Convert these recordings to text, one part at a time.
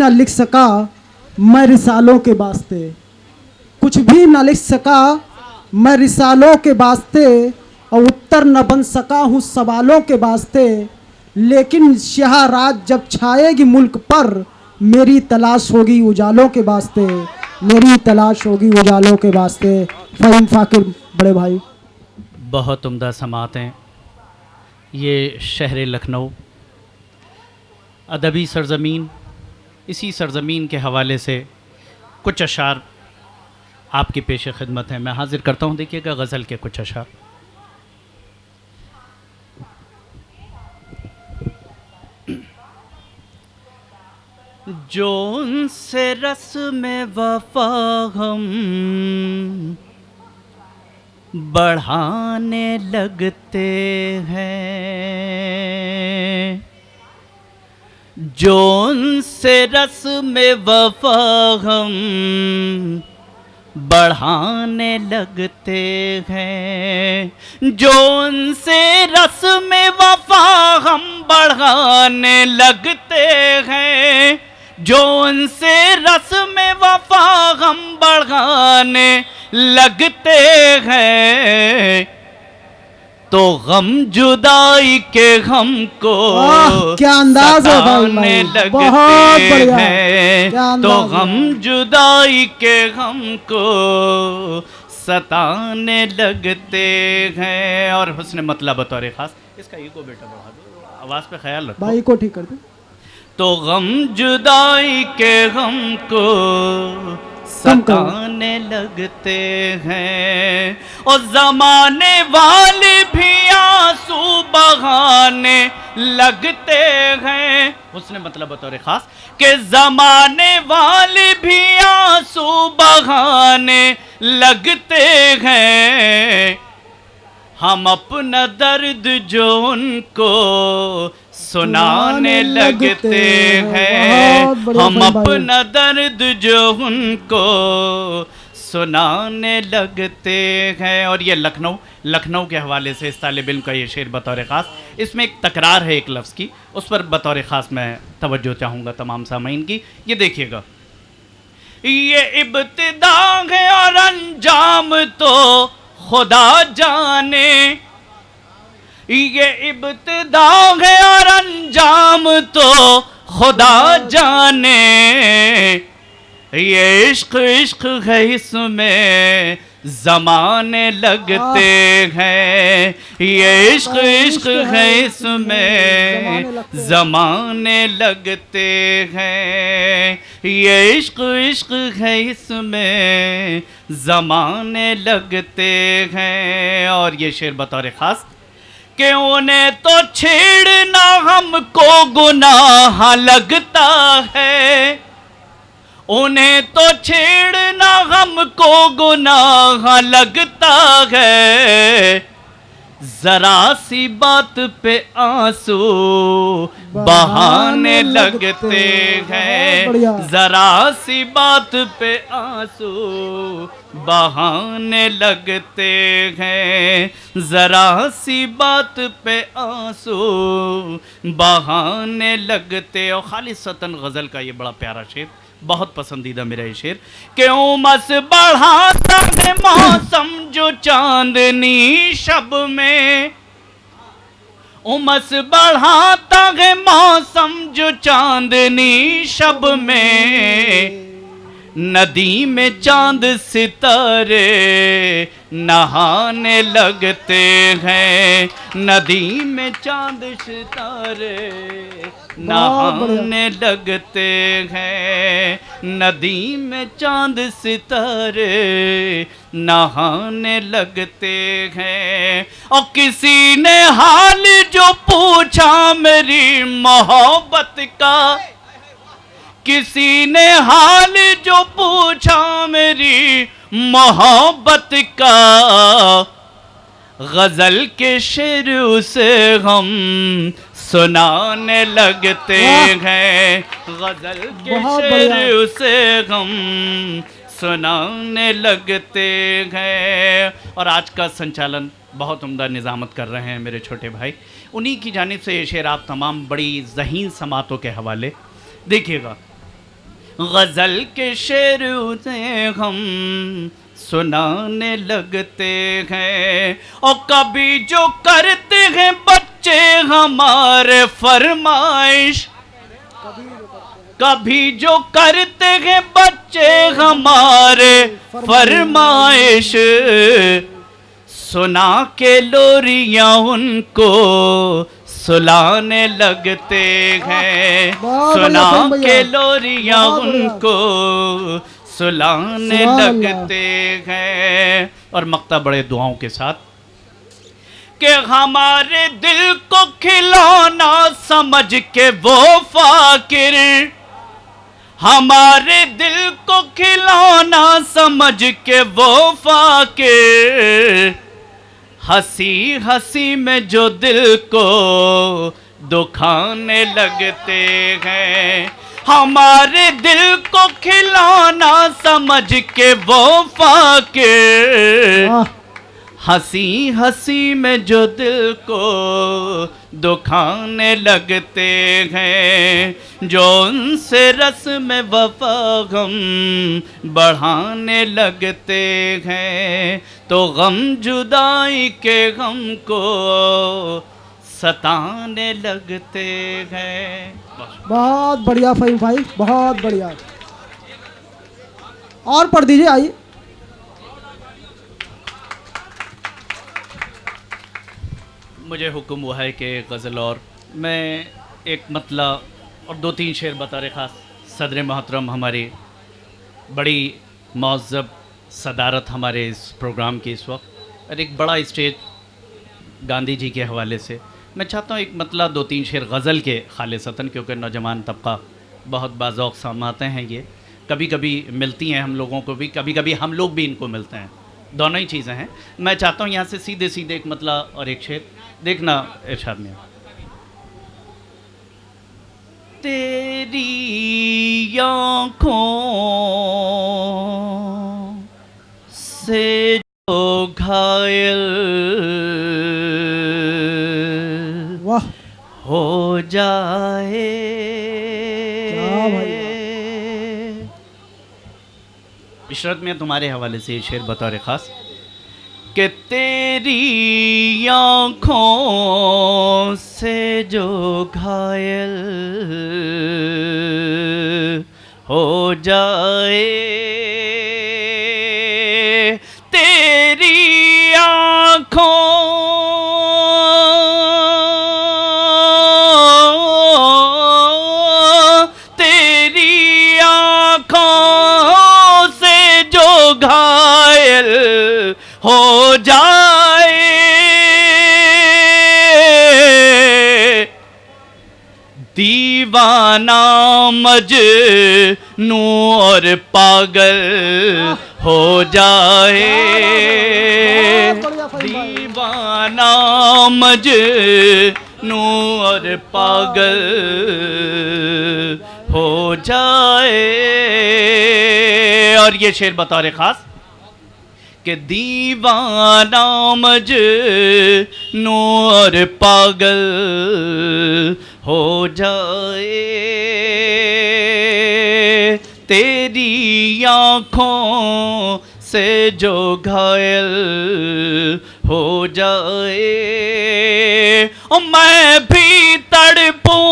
न लिख सका मैं रिसालों के वास्ते, कुछ भी न लिख सका मैं रिसालों के वास्ते, और उत्तर न बन सका हूँ सवालों के वास्ते। लेकिन स्याह रात जब छाएगी मुल्क पर, मेरी तलाश होगी उजालों के वास्ते, मेरी तलाश होगी उजालों के वास्ते। फ़हीम फ़ाकिर बड़े भाई। बहुत उम्दा समातें। ये शहर लखनऊ, अदबी सरज़मीन, इसी सरज़मीन के हवाले से कुछ अशार आपकी पेश खिदमत है। मैं हाजिर करता हूँ, देखिएगा गज़ल के कुछ अशार। जो उनसे रस्म वफ़ा हम बढ़ाने लगते हैं, जो उनसे रस्म वफ़ा हम बढ़ाने लगते हैं, जो उनसे रस्म वफ़ा हम बढ़ाने लगते हैं, जो उनसे रस्म वफ़ा हम बढ़ाने लगते हैं, तो गम जुदाई के हमको क्या अंदाज है सताने भाई, बहुत बढ़िया हैं, तो गम जुदाई के हमको सताने लगते हैं। और हुस्न मतलब बतौर खास, इसका ईको बेटा बढ़ा दो, आवाज़ पे ख्याल रखो भाई को ठीक कर दे। तो गम जुदाई के हमको सताने लगते हैं, और ज़माने वाले भी आंसू बहाने लगते हैं। उसने मतलब बतौर ख़ास कि ज़माने वाले भी आंसू बहाने लगते हैं, हम अपना दर्द जो उनको सुनाने लगते हैं, हम अपना दर्द जो उनको सुनाने लगते हैं। और ये लखनऊ के हवाले से इस तालिब इल्म का ये शेर बतौर ख़ास, इसमें एक तकरार है एक लफ्ज़ की, उस पर बतौर ख़ास मैं तवज्जो चाहूँगा तमाम सामीन की। ये देखिएगा, ये इब्तिदा है और अंजाम तो खुदा जाने, ये इब्तिदा है और अंजाम तो खुदा जाने, ये इश्क इश्क है इसमें ज़माने लगते हैं, ये इश्क इश्क है इसमें ज़माने लगते हैं, ये इश्क इश्क है इसमें ज़माने लगते हैं। और ये शेर बतौर ख़ास कि उन्हें तो छेड़ना हमको गुनाह लगता है, उन्हें तो छेड़ना हमको गुनाह लगता है, जरा सी बात पे आंसू बहाने लगते हैं, जरा सी बात पे आंसू बहाने लगते हैं, जरा सी बात पे आंसू बहाने लगते। और खालिसतन गज़ल का ये बड़ा प्यारा शेर, बहुत पसंदीदा मेरा ये शेर कि उमस बढ़ाता है मौसम जो चांदनी शब में, उमस बढ़ाता है मौसम जो चांदनी शब में, नदी में चांद सितारे नहाने लगते हैं, नदी में चांद सितारे नहाने लगते हैं, नदी में चांद सितारे नहाने लगते हैं। और किसी ने हाल जो पूछा मेरी मोहब्बत का, किसी ने हाल जो पूछा मेरी मोहब्बत का, गज़ल के शेर उसे हम सुनाने लगते हैं, गज़ल के शेर उसे हम सुनाने लगते हैं। और आज का संचालन बहुत उम्दा निज़ामत कर रहे हैं मेरे छोटे भाई, उन्हीं की जानिब से ये शेर आप तमाम बड़ी ज़हीन समातों के हवाले। देखिएगा, गज़ल के शेर उन्हें हम सुनाने लगते हैं। और कभी जो करते हैं बच्चे हमारे फरमाइश, कभी जो करते हैं बच्चे हमारे फरमाइश, सुना के लोरियां उनको सुलाने लगते हैं। सुना के लोरियां उनको सुलाने लगते हैं। और मक्ता बड़े दुआओं के साथ कि हमारे दिल को खिलौना समझ के वो फाकिर, हमारे दिल को खिलौना समझ के वो फाकिर, हंसी हंसी में जो दिल को दुखाने लगते हैं। हमारे दिल को खिलौना समझ के वो फाकिर, हंसी हंसी में जो दिल को दुखाने लगते हैं। जो उनसे रस में वफा गम बढ़ाने लगते हैं, तो गम जुदाई के गम को सताने लगते हैं। बहुत बढ़िया फहीम भाई, बहुत बढ़िया। और पढ़ दीजिए, आइए। मुझे हुक्म हुआ है कि गज़ल और मैं एक मतला और 2-3 शेर बतौर ख़ास सदर मोहतरम हमारी बड़ी मौज़ब सदारत हमारे इस प्रोग्राम की इस वक्त, और एक बड़ा स्टेज गांधी जी के हवाले से मैं चाहता हूँ एक मतला 2-3 शेर गज़ल के खालिसतन, क्योंकि नौजवान तबका बहुत बाज़ौक़ सामाते हैं। ये कभी कभी मिलती हैं हम लोगों को भी, कभी कभी हम लोग भी इनको मिलते हैं, दोनों ही चीज़ें हैं। मैं चाहता हूँ यहाँ से सीधे सीधे एक मतला और एक शेर देखना इरशाद में। तेरी आँखों से जो घायल वाह, हो जाए, क्या भाई। इशरत में तुम्हारे हवाले से ये शेर बतौर ख़ास कि तेरी आँखों से जो घायल हो जाए, तेरी आँखों से जो घायल हो जाए, दीवाना मजनू और पागल हो जाए, दीवाना मजनू और पागल हो जाए। और ये शेर बतौर ख़ास कि दीवाना मजनू और पागल हो जाए, तेरी आँखों से जो घायल हो जाए। और मैं भी तड़पूं,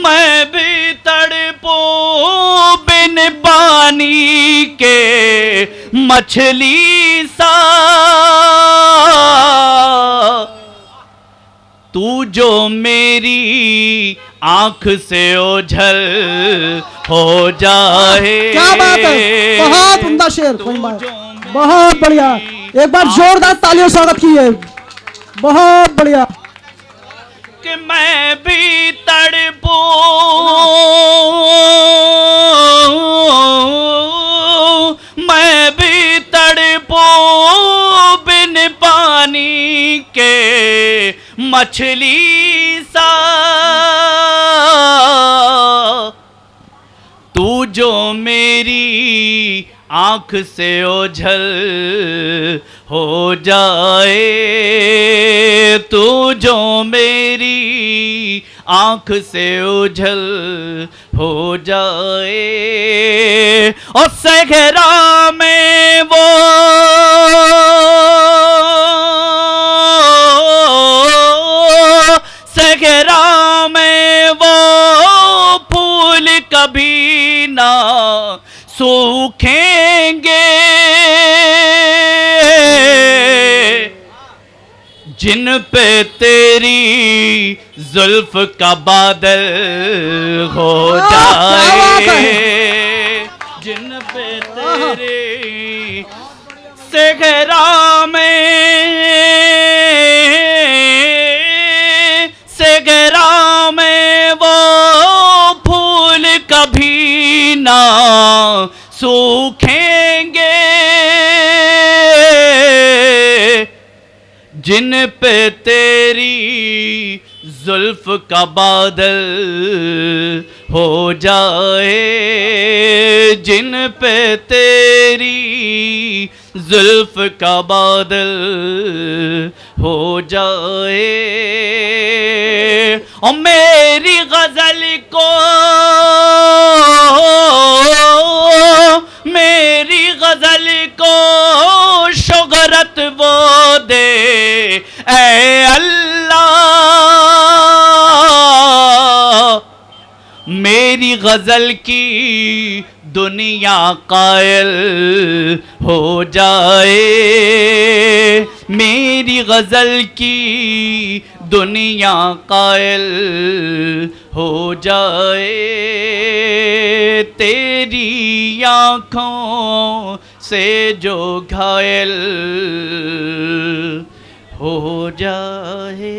मैं भी तड़पूं बिन पानी के मछली सा, तू जो मेरी आँख से ओझल हो जाए। क्या बात है, बहुत उम्दा शेर फहीम भाई, बहुत बढ़िया। एक बार जोरदार तालियों से स्वागत कीजिए, बहुत बढ़िया। कि मैं भी तड़पूं, मैं भी तड़पूं बिन पानी के मछली सा, तू जो मेरी आँख से ओझल हो जाए, तू जो मेरी आँख से ओझल हो जाए, और सहरा में वो सहरा में वो फूल कभी ना सूखेंगे, जिन पे तेरी जुल्फ का बादल हो जाए, जिन पे तेरी सहरा में वो फूल कभी ना सूखेंगे, जिन पे तेरी जुल्फ का बादल हो जाए, जिन पे तेरी जुल्फ का बादल हो जाए, और मेरी गजल को, मेरी गजल को शोहरत वो दे ऐ अल्लाह, मेरी गजल की दुनिया कायल हो जाए, मेरी गजल की दुनिया कायल हो जाए, तेरी आँखों से जो घायल हो जाए।